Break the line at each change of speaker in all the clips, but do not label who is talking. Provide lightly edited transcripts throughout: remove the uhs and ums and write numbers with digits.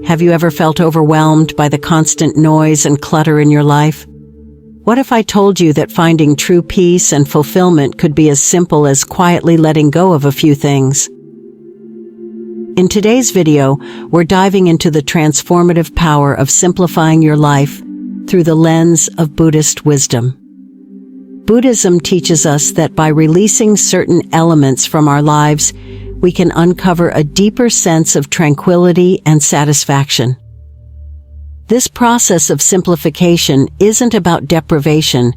Have you ever felt overwhelmed by the constant noise and clutter in your life? What if I told you that finding true peace and fulfillment could be as simple as quietly letting go of a few things? In today's video, we're diving into the transformative power of simplifying your life through the lens of Buddhist wisdom. Buddhism teaches us that by releasing certain elements from our lives, we can uncover a deeper sense of tranquility and satisfaction. This process of simplification isn't about deprivation,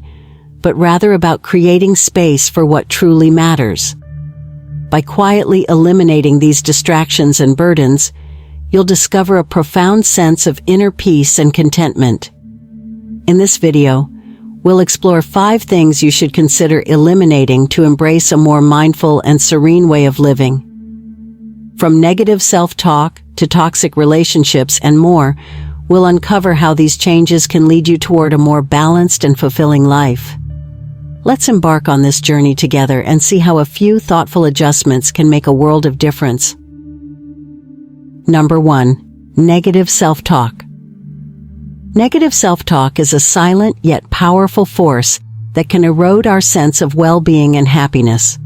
but rather about creating space for what truly matters. By quietly eliminating these distractions and burdens, you'll discover a profound sense of inner peace and contentment. In this video, we'll explore 5 things you should consider eliminating to embrace a more mindful and serene way of living. From negative self-talk to toxic relationships and more, we'll uncover how these changes can lead you toward a more balanced and fulfilling life. Let's embark on this journey together and see how a few thoughtful adjustments can make a world of difference. Number 1. Negative self-talk. Negative self-talk is a silent yet powerful force that can erode our sense of well-being and happiness.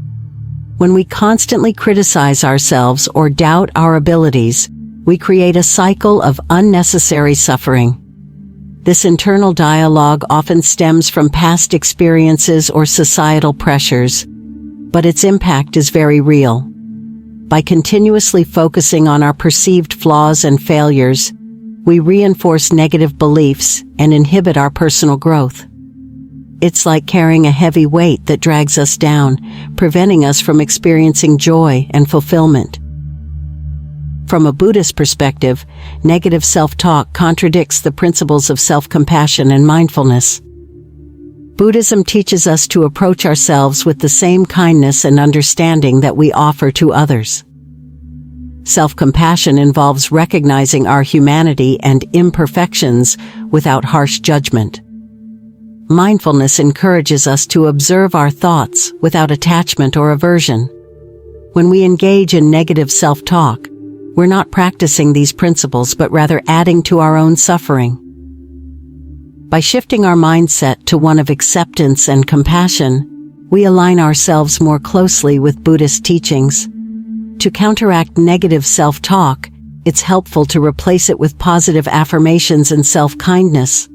When we constantly criticize ourselves or doubt our abilities, we create a cycle of unnecessary suffering. This internal dialogue often stems from past experiences or societal pressures, but its impact is very real. By continuously focusing on our perceived flaws and failures, we reinforce negative beliefs and inhibit our personal growth. It's like carrying a heavy weight that drags us down, preventing us from experiencing joy and fulfillment. From a Buddhist perspective, negative self-talk contradicts the principles of self-compassion and mindfulness. Buddhism teaches us to approach ourselves with the same kindness and understanding that we offer to others. Self-compassion involves recognizing our humanity and imperfections without harsh judgment. Mindfulness encourages us to observe our thoughts without attachment or aversion. When we engage in negative self-talk, we're not practicing these principles but rather adding to our own suffering. By shifting our mindset to one of acceptance and compassion, we align ourselves more closely with Buddhist teachings. To counteract negative self-talk, it's helpful to replace it with positive affirmations and self-kindness.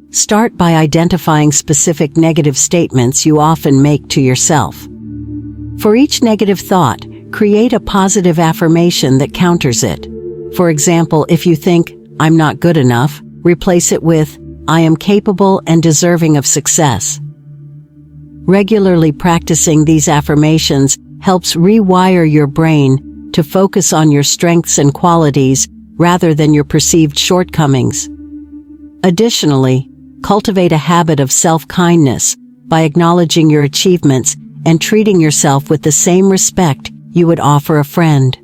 Start by identifying specific negative statements you often make to yourself. For each negative thought, create a positive affirmation that counters it. For example, if you think, "I'm not good enough," replace it with, "I am capable and deserving of success." Regularly practicing these affirmations helps rewire your brain to focus on your strengths and qualities rather than your perceived shortcomings. Additionally, cultivate a habit of self-kindness by acknowledging your achievements and treating yourself with the same respect you would offer a friend.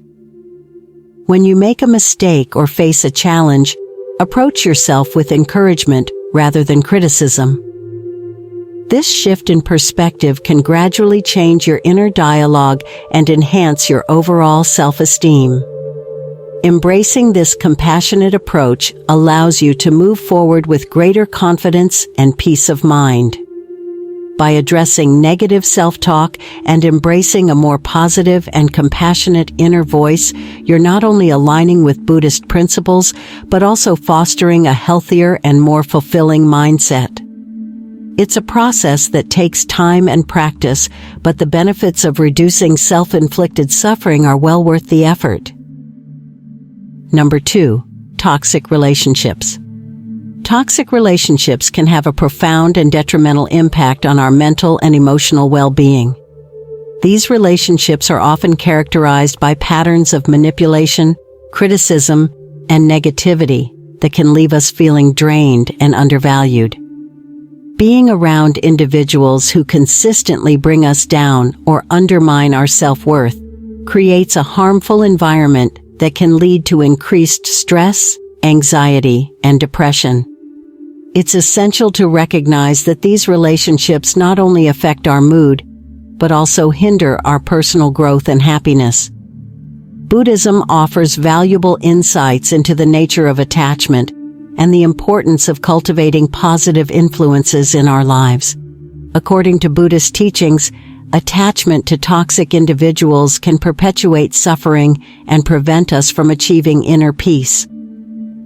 When you make a mistake or face a challenge, approach yourself with encouragement rather than criticism. This shift in perspective can gradually change your inner dialogue and enhance your overall self-esteem. Embracing this compassionate approach allows you to move forward with greater confidence and peace of mind. By addressing negative self-talk and embracing a more positive and compassionate inner voice, you're not only aligning with Buddhist principles, but also fostering a healthier and more fulfilling mindset. It's a process that takes time and practice, but the benefits of reducing self-inflicted suffering are well worth the effort. Number 2. Toxic relationships. Toxic relationships can have a profound and detrimental impact on our mental and emotional well-being. These relationships are often characterized by patterns of manipulation, criticism, and negativity that can leave us feeling drained and undervalued. Being around individuals who consistently bring us down or undermine our self-worth creates a harmful environment that can lead to increased stress, anxiety, and depression. It's essential to recognize that these relationships not only affect our mood, but also hinder our personal growth and happiness. Buddhism offers valuable insights into the nature of attachment and the importance of cultivating positive influences in our lives. According to Buddhist teachings, attachment to toxic individuals can perpetuate suffering and prevent us from achieving inner peace.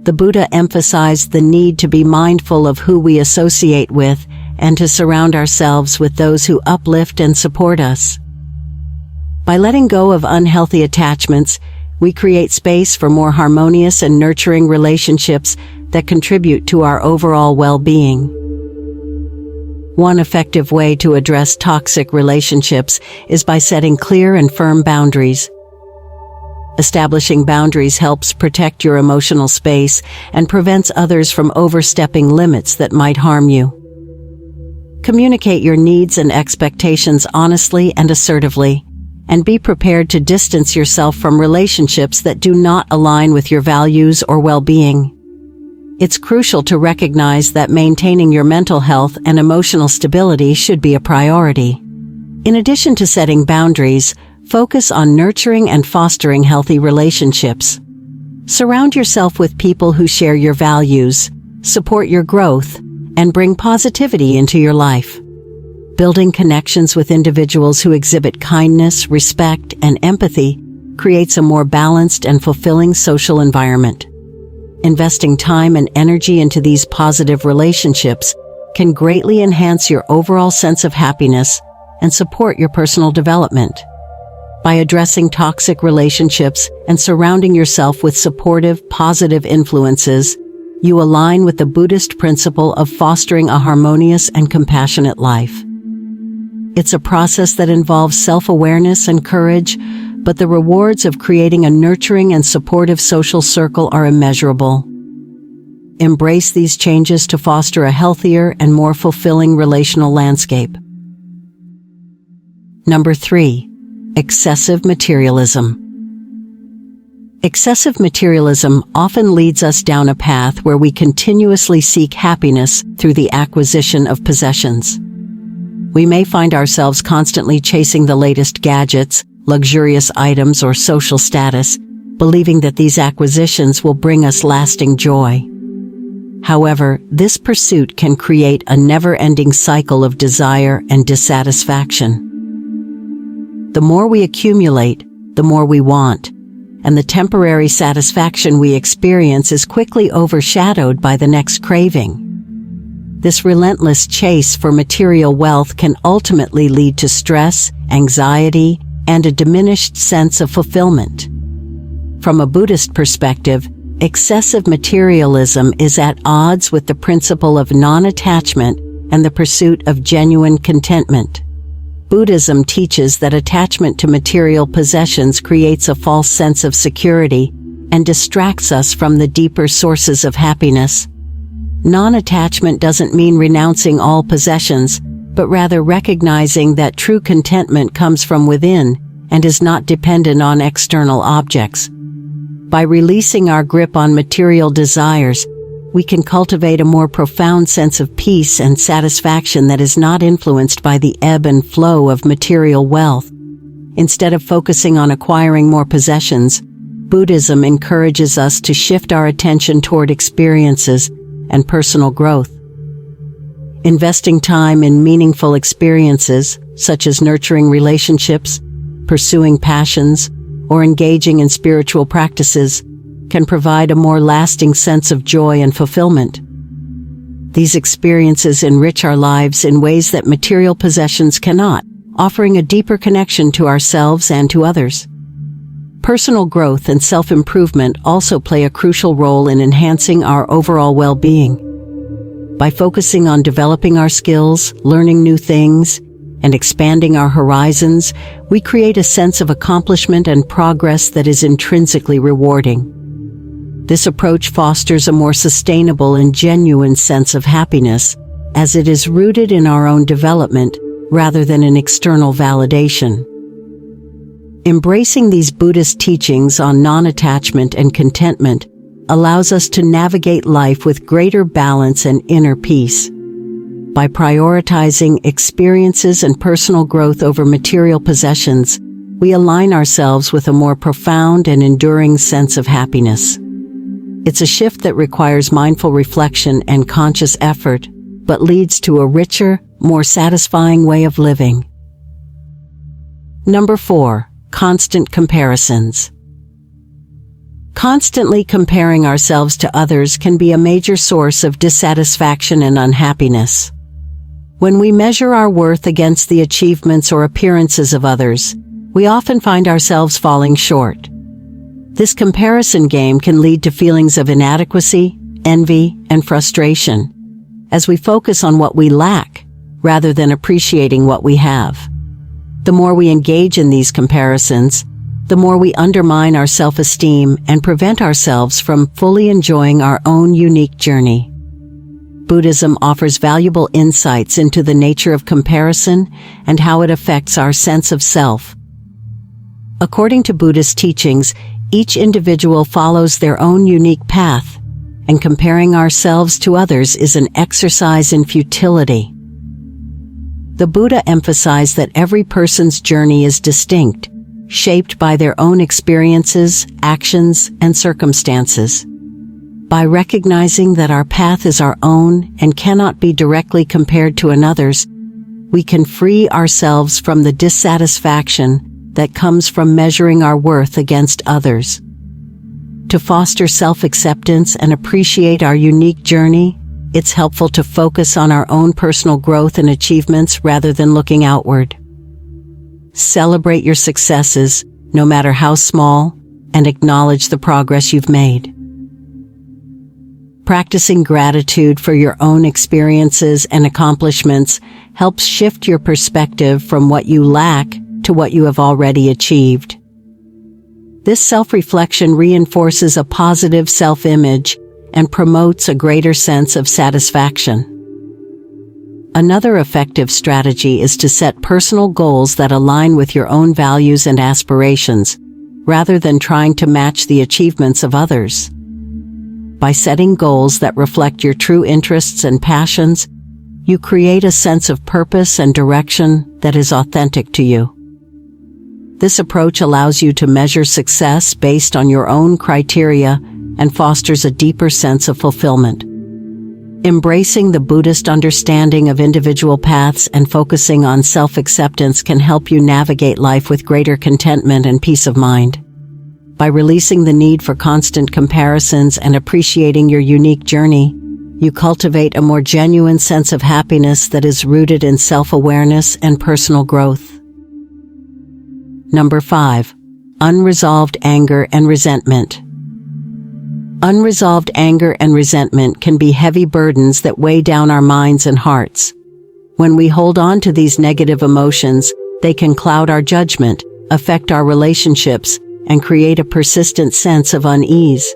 The Buddha emphasized the need to be mindful of who we associate with and to surround ourselves with those who uplift and support us. By letting go of unhealthy attachments, we create space for more harmonious and nurturing relationships that contribute to our overall well-being. One effective way to address toxic relationships is by setting clear and firm boundaries. Establishing boundaries helps protect your emotional space and prevents others from overstepping limits that might harm you. Communicate your needs and expectations honestly and assertively, and be prepared to distance yourself from relationships that do not align with your values or well-being. It's crucial to recognize that maintaining your mental health and emotional stability should be a priority. In addition to setting boundaries, focus on nurturing and fostering healthy relationships. Surround yourself with people who share your values, support your growth, and bring positivity into your life. Building connections with individuals who exhibit kindness, respect, and empathy creates a more balanced and fulfilling social environment. Investing time and energy into these positive relationships can greatly enhance your overall sense of happiness and support your personal development. By addressing toxic relationships and surrounding yourself with supportive, positive influences, you align with the Buddhist principle of fostering a harmonious and compassionate life. It's a process that involves self-awareness and courage, but the rewards of creating a nurturing and supportive social circle are immeasurable. Embrace these changes to foster a healthier and more fulfilling relational landscape. Number 3. Excessive materialism. Excessive materialism often leads us down a path where we continuously seek happiness through the acquisition of possessions. We may find ourselves constantly chasing the latest gadgets, luxurious items, or social status, believing that these acquisitions will bring us lasting joy. However, this pursuit can create a never-ending cycle of desire and dissatisfaction. The more we accumulate, the more we want, and the temporary satisfaction we experience is quickly overshadowed by the next craving. This relentless chase for material wealth can ultimately lead to stress, anxiety, and a diminished sense of fulfillment. From a Buddhist perspective, excessive materialism is at odds with the principle of non-attachment and the pursuit of genuine contentment. Buddhism teaches that attachment to material possessions creates a false sense of security and distracts us from the deeper sources of happiness. Non-attachment doesn't mean renouncing all possessions, but rather recognizing that true contentment comes from within and is not dependent on external objects. By releasing our grip on material desires, we can cultivate a more profound sense of peace and satisfaction that is not influenced by the ebb and flow of material wealth. Instead of focusing on acquiring more possessions, Buddhism encourages us to shift our attention toward experiences and personal growth. Investing time in meaningful experiences, such as nurturing relationships, pursuing passions, or engaging in spiritual practices, can provide a more lasting sense of joy and fulfillment. These experiences enrich our lives in ways that material possessions cannot, offering a deeper connection to ourselves and to others. Personal growth and self-improvement also play a crucial role in enhancing our overall well-being. By focusing on developing our skills, learning new things, and expanding our horizons, we create a sense of accomplishment and progress that is intrinsically rewarding. This approach fosters a more sustainable and genuine sense of happiness, as it is rooted in our own development rather than in external validation. Embracing these Buddhist teachings on non-attachment and contentment allows us to navigate life with greater balance and inner peace. By prioritizing experiences and personal growth over material possessions, we align ourselves with a more profound and enduring sense of happiness. It's a shift that requires mindful reflection and conscious effort, but leads to a richer, more satisfying way of living. Number 4. Constant comparisons. Constantly comparing ourselves to others can be a major source of dissatisfaction and unhappiness. When we measure our worth against the achievements or appearances of others, we often find ourselves falling short. This comparison game can lead to feelings of inadequacy, envy, and frustration, as we focus on what we lack rather than appreciating what we have. The more we engage in these comparisons, the more we undermine our self-esteem and prevent ourselves from fully enjoying our own unique journey. Buddhism offers valuable insights into the nature of comparison and how it affects our sense of self. According to Buddhist teachings, each individual follows their own unique path, and comparing ourselves to others is an exercise in futility. The Buddha emphasized that every person's journey is distinct, shaped by their own experiences, actions, and circumstances. By recognizing that our path is our own and cannot be directly compared to another's, we can free ourselves from the dissatisfaction that comes from measuring our worth against others. To foster self-acceptance and appreciate our unique journey, it's helpful to focus on our own personal growth and achievements rather than looking outward. Celebrate your successes, no matter how small, and acknowledge the progress you've made. Practicing gratitude for your own experiences and accomplishments helps shift your perspective from what you lack to what you have already achieved. This self-reflection reinforces a positive self-image and promotes a greater sense of satisfaction. Another effective strategy is to set personal goals that align with your own values and aspirations, rather than trying to match the achievements of others. By setting goals that reflect your true interests and passions, you create a sense of purpose and direction that is authentic to you. This approach allows you to measure success based on your own criteria and fosters a deeper sense of fulfillment. Embracing the Buddhist understanding of individual paths and focusing on self-acceptance can help you navigate life with greater contentment and peace of mind. By releasing the need for constant comparisons and appreciating your unique journey, you cultivate a more genuine sense of happiness that is rooted in self-awareness and personal growth. Number 5. Unresolved anger and resentment. Unresolved anger and resentment can be heavy burdens that weigh down our minds and hearts. When we hold on to these negative emotions, they can cloud our judgment, affect our relationships, and create a persistent sense of unease.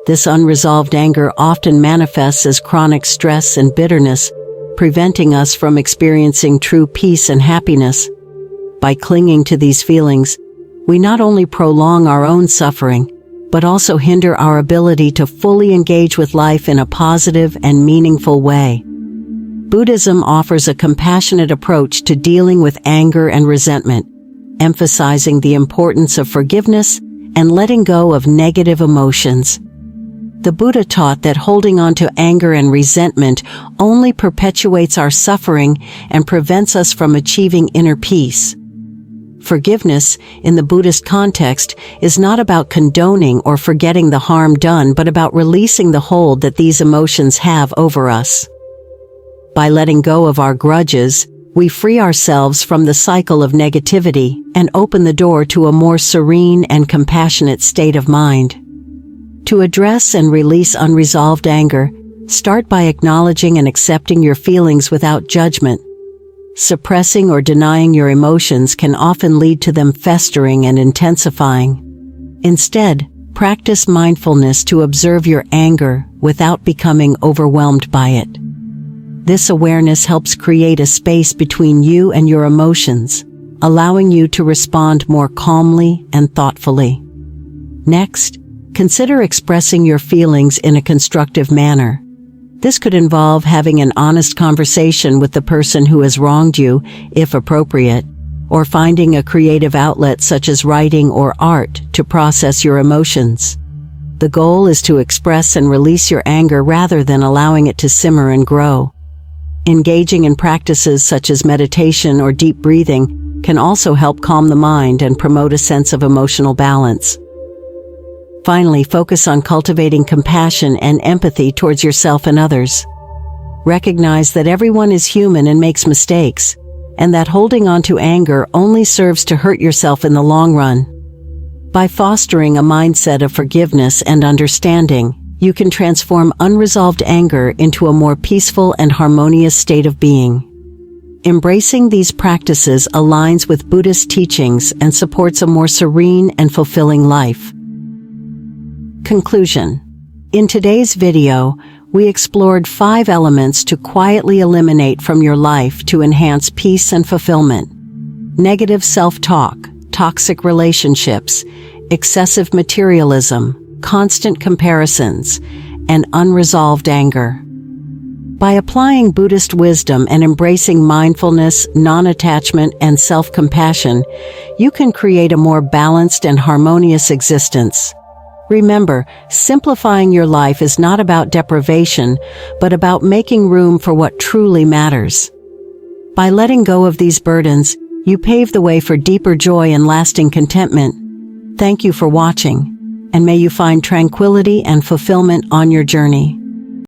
This unresolved anger often manifests as chronic stress and bitterness, preventing us from experiencing true peace and happiness. By clinging to these feelings, we not only prolong our own suffering, but also hinder our ability to fully engage with life in a positive and meaningful way. Buddhism offers a compassionate approach to dealing with anger and resentment, emphasizing the importance of forgiveness and letting go of negative emotions. The Buddha taught that holding on to anger and resentment only perpetuates our suffering and prevents us from achieving inner peace. Forgiveness, in the Buddhist context, is not about condoning or forgetting the harm done, but about releasing the hold that these emotions have over us. By letting go of our grudges, we free ourselves from the cycle of negativity and open the door to a more serene and compassionate state of mind. To address and release unresolved anger, start by acknowledging and accepting your feelings without judgment. Suppressing or denying your emotions can often lead to them festering and intensifying. Instead, practice mindfulness to observe your anger without becoming overwhelmed by it. This awareness helps create a space between you and your emotions, allowing you to respond more calmly and thoughtfully. Next, consider expressing your feelings in a constructive manner. This could involve having an honest conversation with the person who has wronged you, if appropriate, or finding a creative outlet such as writing or art to process your emotions. The goal is to express and release your anger rather than allowing it to simmer and grow. Engaging in practices such as meditation or deep breathing can also help calm the mind and promote a sense of emotional balance. Finally, focus on cultivating compassion and empathy towards yourself and others. Recognize that everyone is human and makes mistakes, and that holding on to anger only serves to hurt yourself in the long run. By fostering a mindset of forgiveness and understanding, you can transform unresolved anger into a more peaceful and harmonious state of being. Embracing these practices aligns with Buddhist teachings and supports a more serene and fulfilling life. Conclusion. In today's video, we explored 5 elements to quietly eliminate from your life to enhance peace and fulfillment. Negative self-talk, toxic relationships, excessive materialism, constant comparisons, and unresolved anger. By applying Buddhist wisdom and embracing mindfulness, non-attachment, and self-compassion, you can create a more balanced and harmonious existence. Remember, simplifying your life is not about deprivation, but about making room for what truly matters. By letting go of these burdens, you pave the way for deeper joy and lasting contentment. Thank you for watching, and may you find tranquility and fulfillment on your journey.